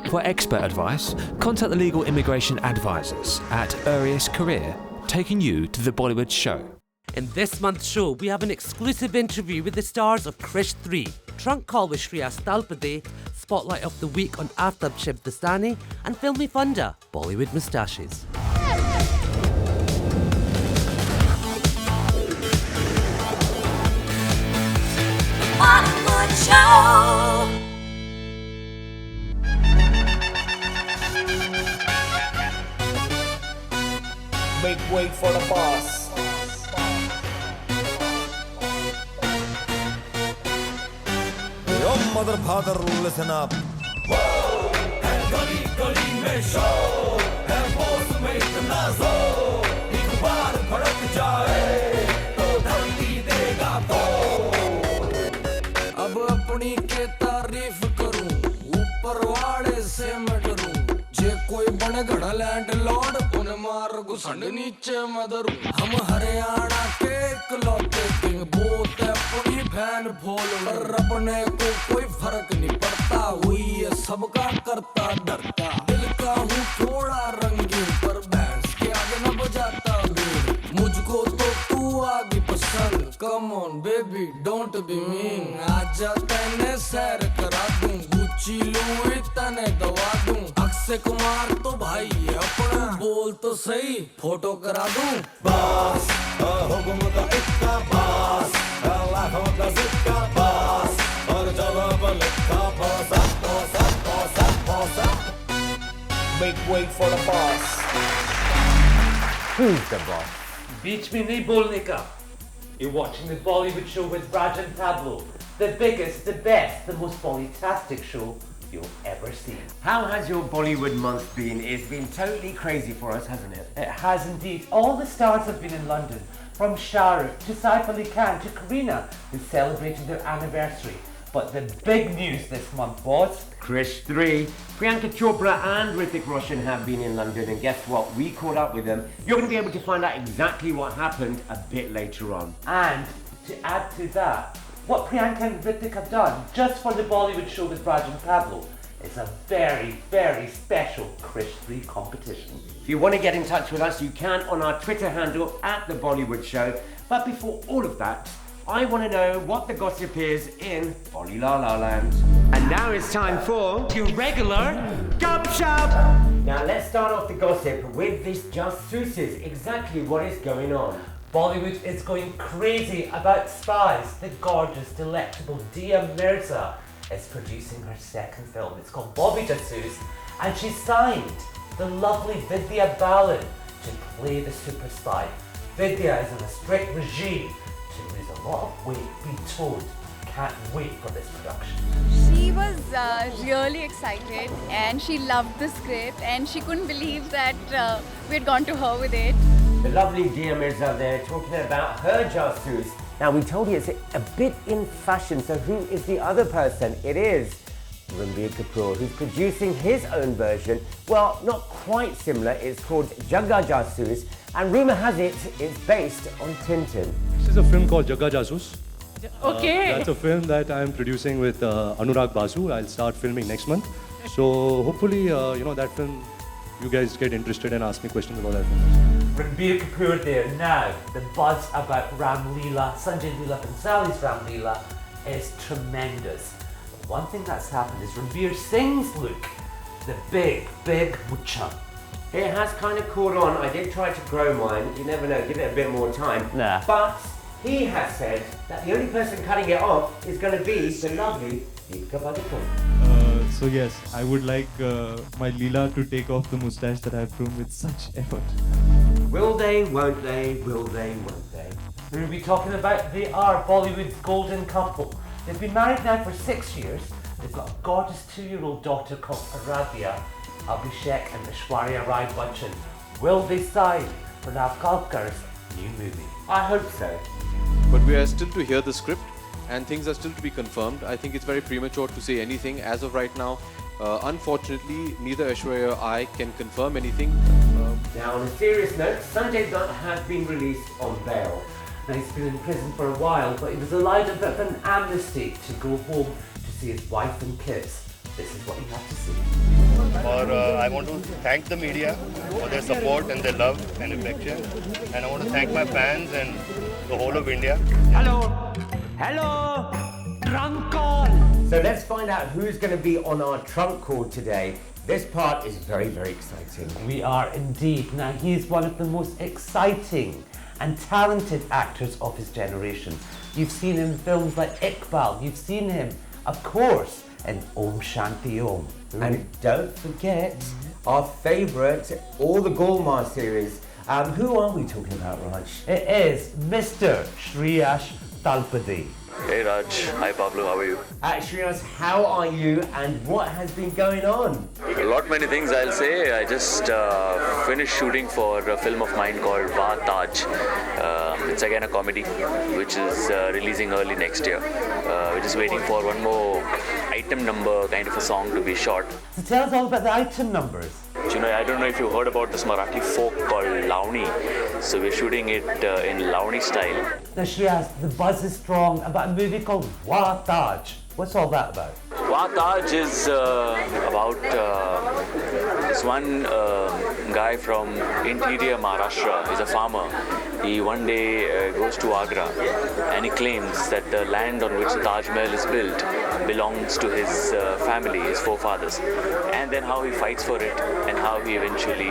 For expert advice, contact the legal immigration advisors at Urias Career, taking you to the Bollywood Show. In this month's show, we have an exclusive interview with the stars of Kkrish 3, Trunk Call with Shreyas Talpade, Spotlight of the Week on Aftab Shivdasani, and Filmy Funda, Bollywood Moustaches. Bollywood Show. Make way for the boss. Your mother, father, listen up. Whoa! And gully, gully mein show. And boss mein itna zo. Ek baar bhadak jaye, to dharti dega to. Ab apni ke tareef karun, upar wale se main daru. Je koi bane gada landlord. मार घुसंड नीचे मदरू हम हरियाणा के इकलौते king बोलते अपनी fan बोल पर अपने को कोई फर्क नहीं पड़ता हुई है सबका करता डरता दिल का हूँ थोड़ा रंगीन पर बैंड्स के आगे न बजाता बीन मुझको तो तू आगे पसंद come on baby don't be mean आजा तेने सैर करा दूं गुच्ची लूं तने दवा दूं अक्षय कुमार तो भाई है अपना बोल तो सही फोटो करा दूं बस हुक्म का इतना बस लाखों का सिक्का बस और जगह पर लिखा बोसा बोसा बोसा बोसा make way for the boss. Who's the boss? Beach me nahi bolne ka. You're watching the Bollywood Show with Raj and Pablo, the biggest, the best, the most Bollytastic show you'll ever see. How has your Bollywood month been? It's been totally crazy for us, hasn't it? It has indeed. All the stars have been in London, from Shah Rukh to Saif Ali Khan to Kareena, who celebrated their anniversary. But the big news this month was Kkrish 3, Priyanka Chopra and Hrithik Roshan have been in London, and guess what? We caught up with them. You're going to be able to find out exactly what happened a bit later on. And to add to that, what Priyanka and Hrithik have done just for the Bollywood Show with Raj and Pablo is a very, very special Kkrish 3 competition. If you want to get in touch with us, you can on our Twitter handle at The Bollywood Show. But before all of that, I want to know what the gossip is in Bolly La La Land. And now it's time for Your regular Gub Shop! Now let's start off the gossip with this Jasuses. Exactly what is going on? Bollywood is going crazy about spies. The gorgeous, delectable Dia Mirza is producing her second film. It's called Bobby Jasus, and she signed the lovely Vidya Balan to play the super spy. Vidya is in a strict regime to lose a lot of weight, be told. Can't wait for this production. She was really excited and she loved the script and she couldn't believe that we had gone to her with it. The lovely Dia Mirza there talking about her Jasus. Now we told you it's a bit in fashion, so who is the other person? It is Ranbir Kapoor, who's producing his own version. Well, not quite similar, it's called Jagga Jasus, and rumour has it it's based on Tintin. This is a film called Jagga Jasus. Okay. That's a film that I'm producing with Anurag Basu. I'll start filming next month. So hopefully, that film, you guys get interested and ask me questions about that film. Ranbir Kapoor there now. The buzz about Ram Leela, Sanjay Leela Bhansali's Ram Leela is tremendous. But one thing that's happened is Ranbir Singh's look, the big, big mucha. It has kind of caught on. I did try to grow mine. You never know, give it a bit more time. Nah. But he has said that the only person cutting it off is going to be the lovely Deepika Padukone. So yes, I would like my Leela to take off the moustache that I've grown with such effort. Will they, won't they, will they, won't they? Who are we talking about? They are Bollywood's golden couple. They've been married now for 6 years. They've got a gorgeous 2-year-old daughter called Aradhya. Abhishek and Aishwarya Rai Bachchan. Will they sign for Nav Kalkar's new movie? I hope so. But we are still to hear the script and things are still to be confirmed. I think it's very premature to say anything as of right now. Unfortunately, neither Aishwarya or I can confirm anything. Now, on a serious note, Sanjay Dutt has been released on bail. Now, he's been in prison for a while, but he was allowed a bit of an amnesty to go home to see his wife and kids. This is what you have to see. I want to thank the media for their support and their love and affection. And I want to thank my fans and the whole of India. Hello! Hello! Trunk call! So let's find out who's going to be on our trunk call today. This part is very, very exciting. We are indeed. Now, he is one of the most exciting and talented actors of his generation. You've seen him in films like Iqbal. You've seen him, of course, in Om Shanti Om. And don't forget our favourite, all the Golmaal series. Who are we talking about, Raj? It is Mr. Shreyas Talpade. Hey Raj, hi Pablo, how are you? Shreyas, how are you and what has been going on? A lot many things I'll say. I just finished shooting for a film of mine called Va Taj. It's again a comedy which is releasing early next year. We're just waiting for one more item number kind of a song to be shot. So tell us all about the item numbers. You know, I don't know if you heard about this Marathi folk called Launi. So we're shooting it in Launi style. Now, Shreyas, the buzz is strong about a movie called Va Taj. What's all that about? Va Taj is about this one guy from interior Maharashtra. He's a farmer. He one day goes to Agra and he claims that the land on which the Taj Mahal is built belongs to his family, his forefathers. And then how he fights for it and how he eventually,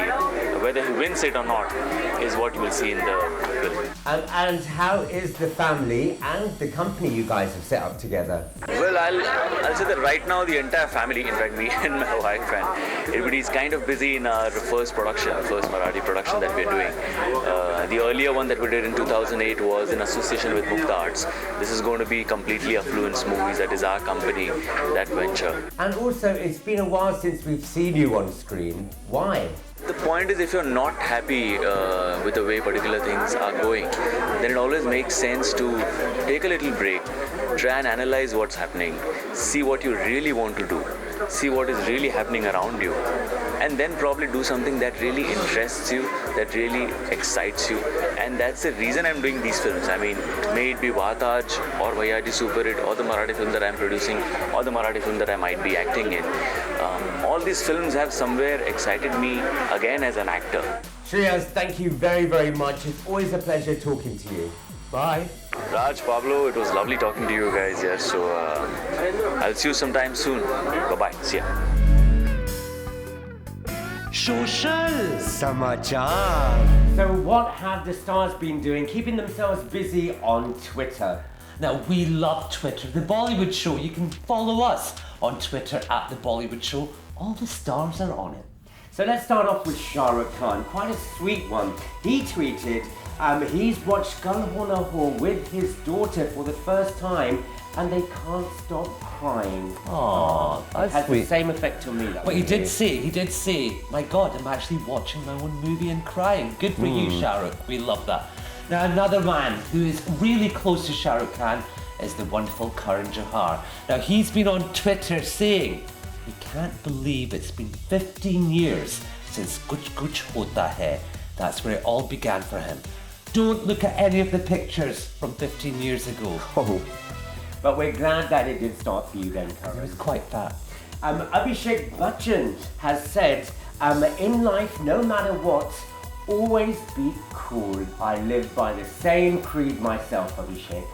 whether he wins it or not, is what you will see in the film. And how is the family and the company you guys have set up together? Well, I'll say that right now the entire family, in fact me and my wife and everybody's kind of busy in our first Marathi production that we're doing. The earlier one that we did in 2008 was in association with Mukta Arts. This is going to be completely Affluence Movies, that is our company, that venture. And also, it's been a while since we've seen you on screen. Why? The point is, if you're not happy with the way particular things are going, then it always makes sense to take a little break, try and analyze what's happening, see what you really want to do, see what is really happening around you, and then probably do something that really interests you, that really excites you. And that's the reason I'm doing these films. I mean, may it be Va Taj or Bhaiyaji Super Hit or the Marathi film that I'm producing or the Marathi film that I might be acting in. All these films have somewhere excited me again as an actor. Shreyas, thank you very, very much. It's always a pleasure talking to you. Bye. Raj, Pablo, it was lovely talking to you guys here. So I'll see you sometime soon. Bye-bye. See ya. Social Samachar. So what have the stars been doing, keeping themselves busy on Twitter? Now, we love Twitter. The Bollywood Show, you can follow us on Twitter at The Bollywood Show. All the stars are on it. So let's start off with Shah Rukh Khan, quite a sweet one. He tweeted he's watched Kal Ho Na Ho with his daughter for the first time and they can't stop crying. Aww, It that's has sweet. the same effect on me. But he did say, my God, I'm actually watching my own movie and crying. Good for you, Shah Rukh. We love that. Now, another man who is really close to Shah Rukh Khan is the wonderful Karan Johar. Now, he's been on Twitter saying he can't believe it's been 15 years since Kuch Kuch Hota Hai. That's where it all began for him. Don't look at any of the pictures from 15 years ago. Oh, but we're glad that it did start for you then, Karan. It was quite fat. Abhishek Bachchan has said, in life, no matter what, always be cool. I live by the same creed myself, Abhishek.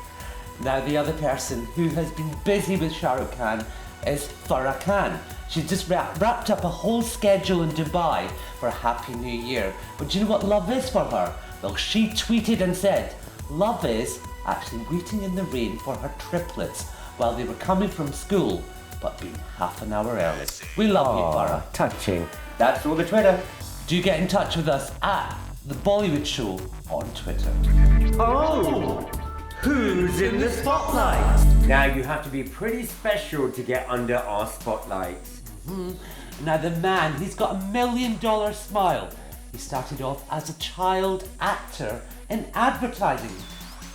Now, the other person who has been busy with Shah Rukh Khan is Farah Khan. She's just wrapped up a whole schedule in Dubai for a Happy New Year. But do you know what love is for her? Well, she tweeted and said, love is actually waiting in the rain for her triplets while they were coming from school, but being half an hour early. We love you, Farah. Touching. That's all the Twitter. Do get in touch with us at The Bollywood Show on Twitter. Oh! Who's in the spotlight? Now you have to be pretty special to get under our spotlight. Now the man, he's got $1 million smile. He started off as a child actor in advertising,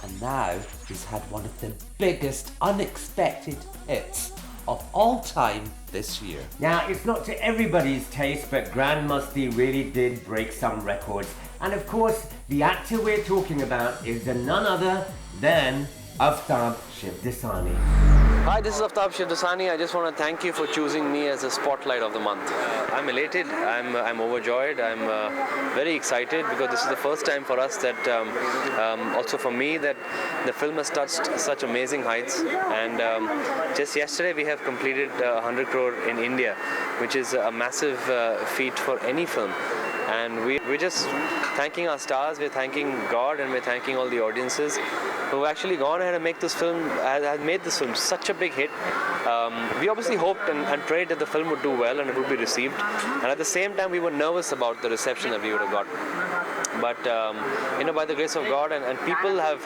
and now he's had one of the biggest unexpected hits of all time this year. Now it's not to everybody's taste, but Grand Musti really did break some records. And of course, the actor we're talking about is none other than Aftab Shivdasani. Hi, this is Aftab Shivdasani. I just want to thank you for choosing me as the spotlight of the month. I'm elated, I'm overjoyed, I'm very excited because this is the first time for us that, also for me, that the film has touched such amazing heights. And just yesterday we have completed 100 crore in India, which is a massive feat for any film. And we're just thanking our stars, we're thanking God, and we're thanking all the audiences who've actually gone ahead and made this film such a big hit. We obviously hoped and prayed that the film would do well and it would be received. And at the same time, we were nervous about the reception that we would have got. But by the grace of God, and people have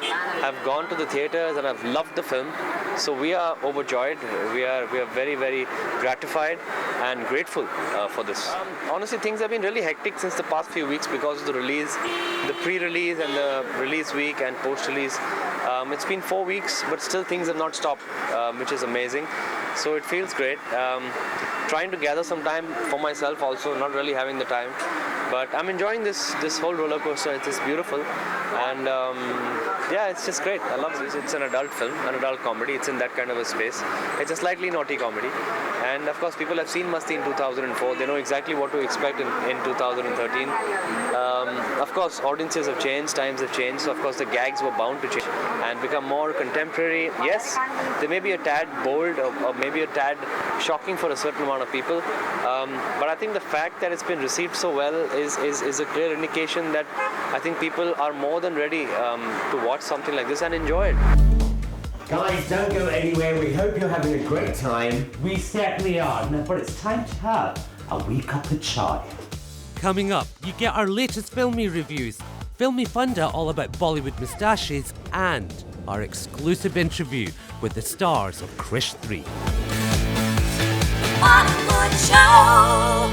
gone to the theaters and have loved the film. So we are overjoyed. We are very, very gratified and grateful for this. Honestly, things have been really hectic since the past few weeks because of the release, the pre-release and the release week and post-release. It's been 4 weeks, but still things have not stopped, which is amazing. So it feels great. Trying to gather some time for myself also, not really having the time. But I'm enjoying this whole roller coaster. It's just beautiful. And it's just great. I love this. It's an adult film, an adult comedy. It's in that kind of a space. It's a slightly naughty comedy. And of course, people have seen Masti in 2004. They know exactly what to expect in 2013. Of course, audiences have changed, times have changed. So of course, the gags were bound to change and become more contemporary. Yes, they may be a tad bold or maybe a tad shocking for a certain amount of people. But I think the fact that it's been received so well is a clear indication that I think people are more than ready to watch something like this and enjoy it. Guys, don't go anywhere. We hope you're having a great time. We certainly are. Now, but it's time to have a wee cup of chai. Coming up, you get our latest filmy reviews, Filmy Funda all about Bollywood moustaches, and our exclusive interview with the stars of Kkrish 3. Bollywood Show!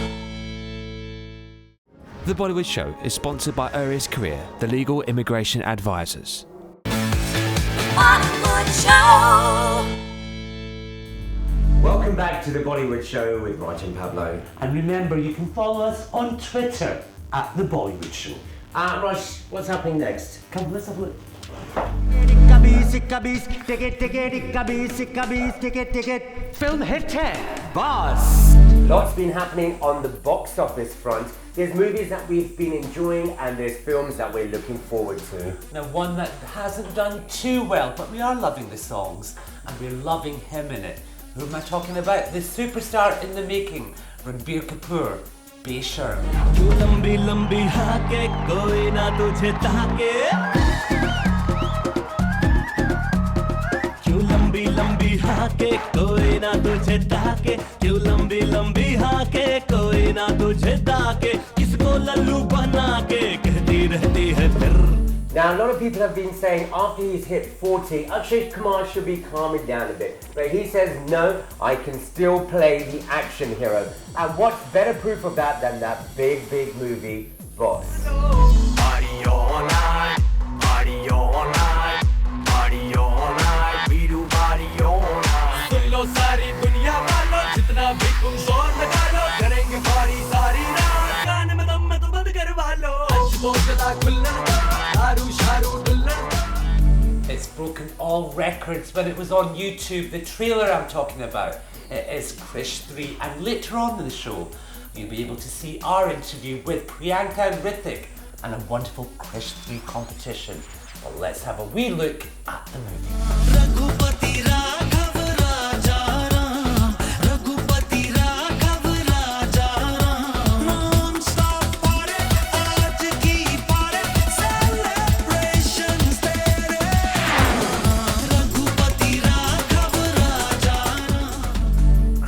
The Bollywood Show is sponsored by Urias Career, the legal immigration advisors. Bollywood Show! Welcome back to the Bollywood Show with Raj and Pablo. And remember, you can follow us on Twitter at The Bollywood Show. Raj, what's happening next? Come, let's have a look. Film hit 10. Boss! Lots been happening on the box office front. There's movies that we've been enjoying and there's films that we're looking forward to. Now, one that hasn't done too well, but we are loving the songs and we're loving him in it. Who am I talking about? The superstar in the making, Ranbir Kapoor, Besharm. Now, a lot of people have been saying after he's hit 40, Akshay Kumar should be calming down a bit. But he says, no, I can still play the action hero. And what's better proof of that than that big, big movie, Boss? Party all night, party all night, party all night, we do party all night. Sun lo sari duniya walo, jitna bhi tum zor laga lo, karenge party sari raat, gaane mein dum to band karwa lo, aaj bojla khulna. It's broken all records when it was on YouTube. The trailer I'm talking about is Kkrish 3, and later on in the show you'll be able to see our interview with Priyanka and Hrithik and a wonderful Kkrish 3 competition. But let's have a wee look at the movie.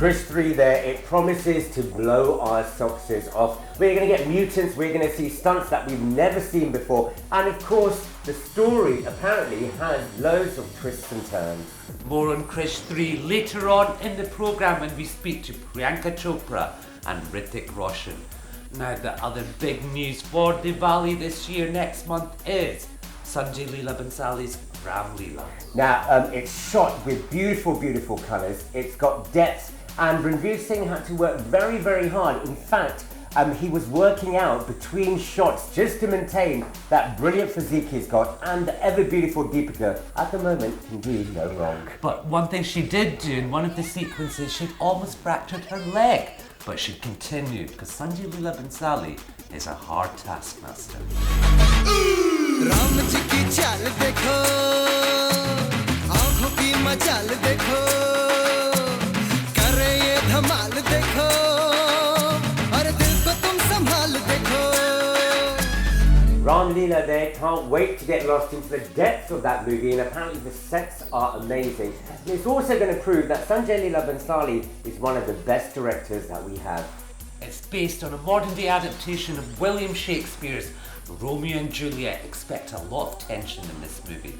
Kkrish 3 there, it promises to blow our socks off. We're going to get mutants, we're going to see stunts that we've never seen before, and of course, the story apparently has loads of twists and turns. More on Kkrish 3 later on in the programme when we speak to Priyanka Chopra and Hrithik Roshan. Now, the other big news for Diwali this year, next month, is Sanjay Leela Bansali's Ram Leela. Now, it's shot with beautiful, beautiful colours. It's got depth, and Ranveer Singh had to work very, very hard. In fact, He was working out between shots just to maintain that brilliant physique he's got, and the ever beautiful Deepika at the moment can do no wrong. But one thing she did do in one of the sequences, she'd almost fractured her leg. But she continued, because Sanjay Leela Bhansali is a hard taskmaster. Ram ji की चाल देखो, आँखों की मचाल देखो, करे ये धमाल देखो, और दिल को तुम संभाल देखो. Ram Leela there can't wait to get lost into the depths of that movie, and apparently the sets are amazing. And it's also going to prove that Sanjay Leela Bhansali is one of the best directors that we have. It's based on a modern-day adaptation of William Shakespeare's Romeo and Juliet. Expect a lot of tension in this movie.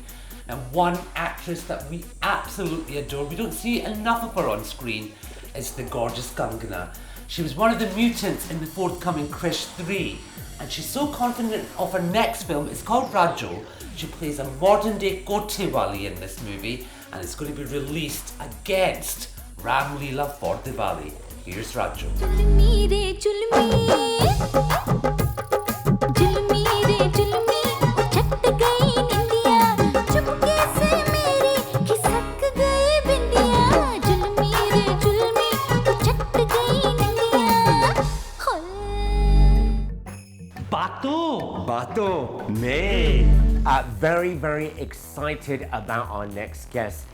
And one actress that we absolutely adore, we don't see enough of her on screen, is the gorgeous Kangana. She was one of the mutants in the forthcoming Kkrish 3, and she's so confident of her next film. It's called Rajo. She plays a modern-day Kotewali in this movie, and it's going to be released against Ram Leela for Diwali. Here's Rajo. Bato, me. Very, very excited about our next guest.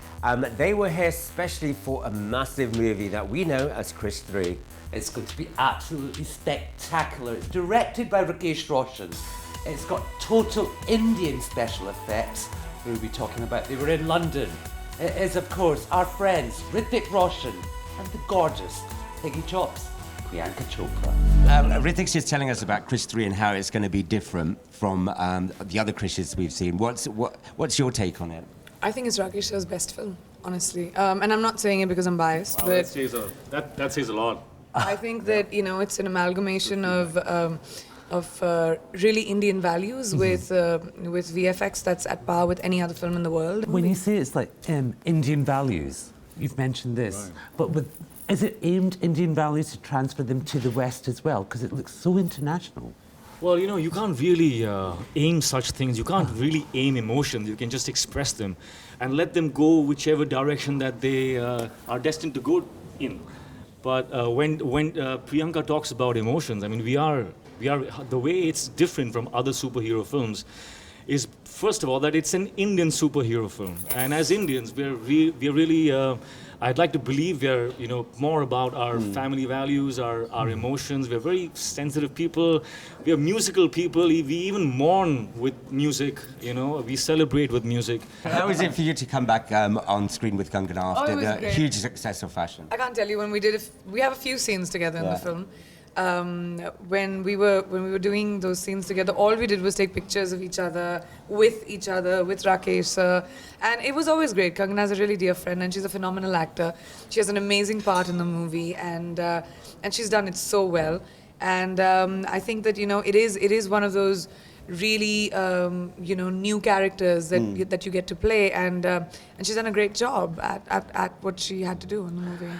They were here specially for a massive movie that we know as Kkrish 3. It's going to be absolutely spectacular. It's directed by Hrithik Roshan. It's got total Indian special effects. Who are we talking about? They were in London. It is, of course, our friends Hrithik Roshan and the gorgeous Piggy Chops, Priyanka Chopra. Hrithik's just telling us about Kkrish 3 and how it's going to be different from the other Krish's we've seen. What's your take on it? I think it's Rakesh's best film, honestly. And I'm not saying it because I'm biased, but that says a lot. I think that, you know, it's an amalgamation of really Indian values with VFX that's at par with any other film in the world. When you say it's like Indian values, you've mentioned this, right. But is it aimed Indian values to transfer them to the West as well? Because it looks so international. Well, you know, you can't really aim such things. You can't really aim emotions. You can just express them and let them go whichever direction that they are destined to go in. But when Priyanka talks about emotions, I mean, we are the way it's different from other superhero films is, first of all, that it's an Indian superhero film, and as Indians, we're really. I'd like to believe we're, you know, more about our family values, our emotions. We're very sensitive people. We are musical people. We even mourn with music. You know, we celebrate with music. How was it for you to come back on screen with Kangana after the huge success of Fashion? I can't tell you when we did it. We have a few scenes together in the film. When we were doing those scenes together, all we did was take pictures of each other, with Rakesh, and it was always great. Kangana's a really dear friend, and she's a phenomenal actor. She has an amazing part in the movie, and she's done it so well. And I think that, you know, it is one of those really you know, new characters that you get to play, and she's done a great job at what she had to do in the movie.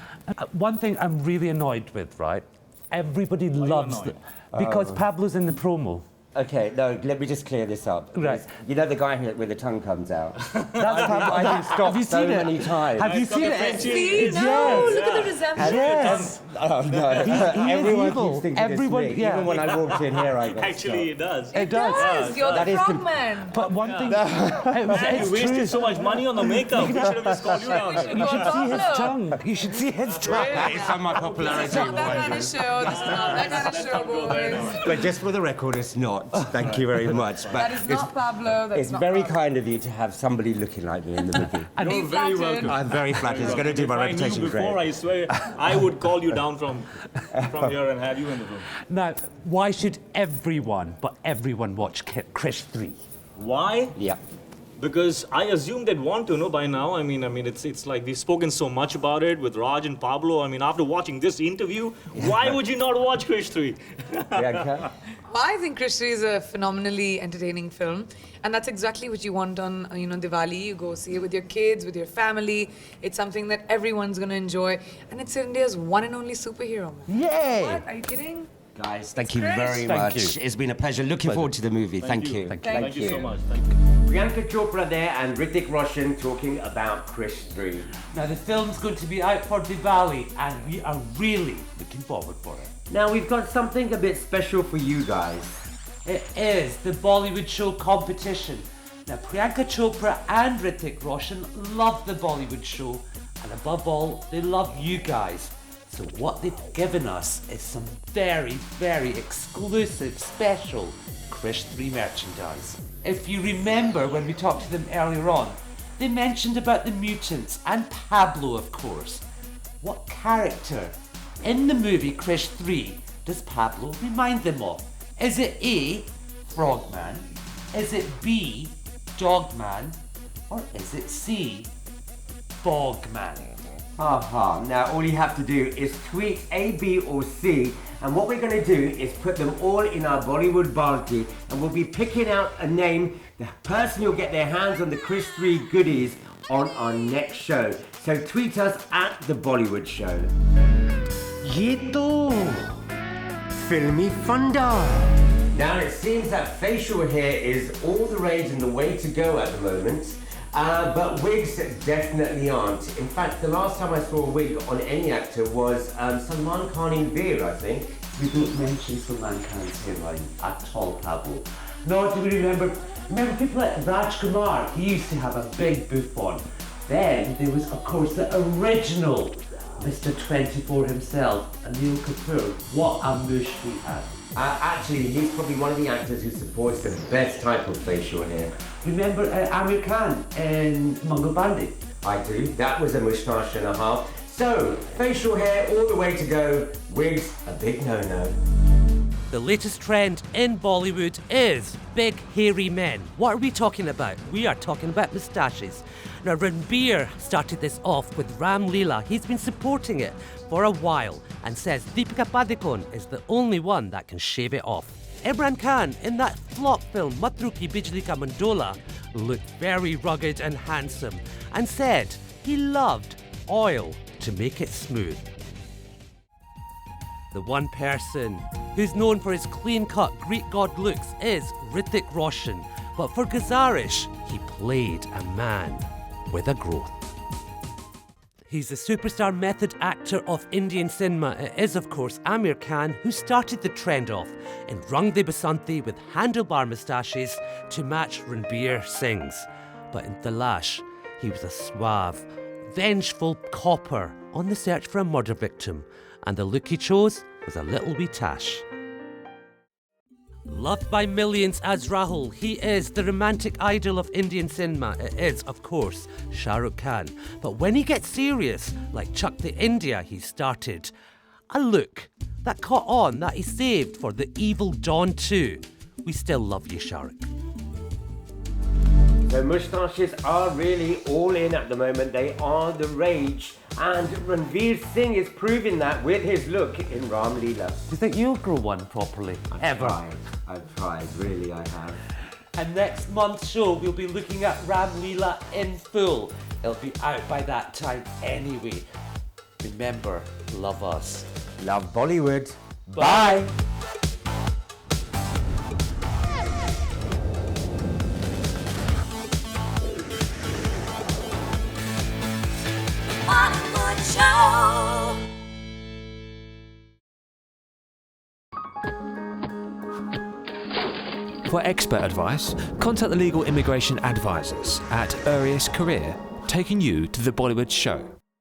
One thing I'm really annoyed with, right? Everybody loves it because Pablo's in the promo. Okay, no, let me just clear this up. Right. You know the guy where the tongue comes out? That's Pablo. I've been stopped so many times. Have you seen it? See? No, look at the resemblance. Yes. Oh, no. Everyone keeps thinking it's me. Yeah. Even when I walked in here, I got Actually, it does. It does. You're the frogman. But one thing... You wasted so much money on the makeup. We should have just called you down. You should see his tongue. You should see his tongue. It's on my popularity. This is not that kind of show. This is not that kind of show, boys. But just for the record, it's not. Thank you very much. But that is not Pablo. That's it's not very Pablo. kind of you to have somebody looking like me in the movie. You're very welcome. I'm very flattered. It's going to do my reputation great. Before, I swear, I would call you down from here and have you in the room. Now, why should everyone watch Kkrish 3? Why? Yeah. Because I assume they'd want to know by now. I mean, it's like we've spoken so much about it with Raj and Pablo. I mean, after watching this interview, why would you not watch Kkrish 3? Priyanka? I think Kkrish 3 is a phenomenally entertaining film, and that's exactly what you want on, you know, Diwali. You go see it with your kids, with your family. It's something that everyone's going to enjoy, and it's India's one and only superhero. Yay! What? Are you kidding? Guys, thank you very much. It's been a pleasure. Looking forward to the movie. Thank you. Thank you so much. Thank you. Priyanka Chopra there and Hrithik Roshan talking about Kkrish 3. Now the film's going to be out for Diwali and we are really looking forward for it. Now we've got something a bit special for you guys. It is the Bollywood Show competition. Now Priyanka Chopra and Hrithik Roshan love the Bollywood Show and above all, they love you guys. So what they've given us is some very, very exclusive, special Kkrish 3 merchandise. If you remember when we talked to them earlier on, they mentioned about the mutants and Pablo, of course. What character in the movie Kkrish 3 does Pablo remind them of? Is it A, Frogman? Is it B, Dogman? Or is it C, Bogman? Now all you have to do is tweet A, B or C, and what we're going to do is put them all in our Bollywood Balti, and we'll be picking out a name. The person will get their hands on the Kkrish 3 goodies on our next show. So tweet us at The Bollywood Show. Ye to filmy funda. Now it seems that facial hair is all the rage and the way to go at the moment. But wigs definitely aren't. In fact, the last time I saw a wig on any actor was Salman Khan in Veer, I think. We don't mention Salman Khan's hairline at all, Pablo. Nor do we remember people like Raj Kumar. He used to have a big bouffon. Then there was, of course, the original Mr. 24 himself, Anil Kapoor. What a moosh we had. Actually, he's probably one of the actors who supports the best type of facial hair. Remember Amir Khan in Mangal Bandi? I do. That was a moustache and a half. So, facial hair all the way to go. Wigs, a big no-no. The latest trend in Bollywood is big hairy men. What are we talking about? We are talking about moustaches. Now Ranbir started this off with Ram Leela. He's been supporting it for a while and says Deepika Padukone is the only one that can shave it off. Imran Khan in that flop film Matru Ki Bijli Ka Mandola looked very rugged and handsome and said he loved oil to make it smooth. The one person who's known for his clean-cut Greek god looks is Hrithik Roshan, but for Kkrish, he played a man with a growth. He's the superstar method actor of Indian cinema. It is, of course, Amir Khan who started the trend off in Rang De Basanti with handlebar moustaches to match Ranbir Singh's. But in Talash, he was a suave, vengeful copper on the search for a murder victim, and the look he chose was a little wee tash. Loved by millions as Rahul, he is the romantic idol of Indian cinema. It is, of course, Shah Rukh Khan. But when he gets serious, like Chuck the India he started, a look that caught on that he saved for The Evil Dawn 2. We still love you, Shah Rukh. The moustaches are really all in at the moment. They are the rage. And Ranveer Singh is proving that with his look in Ram Leela. Do you think you'll grow one properly? I've tried, really I have. And next month's show, we'll be looking at Ram Leela in full. It'll be out by that time anyway. Remember, love us. Love Bollywood. Bye. Bollywood Show. For expert advice, contact the legal immigration advisors at Urias Career, taking you to the Bollywood Show.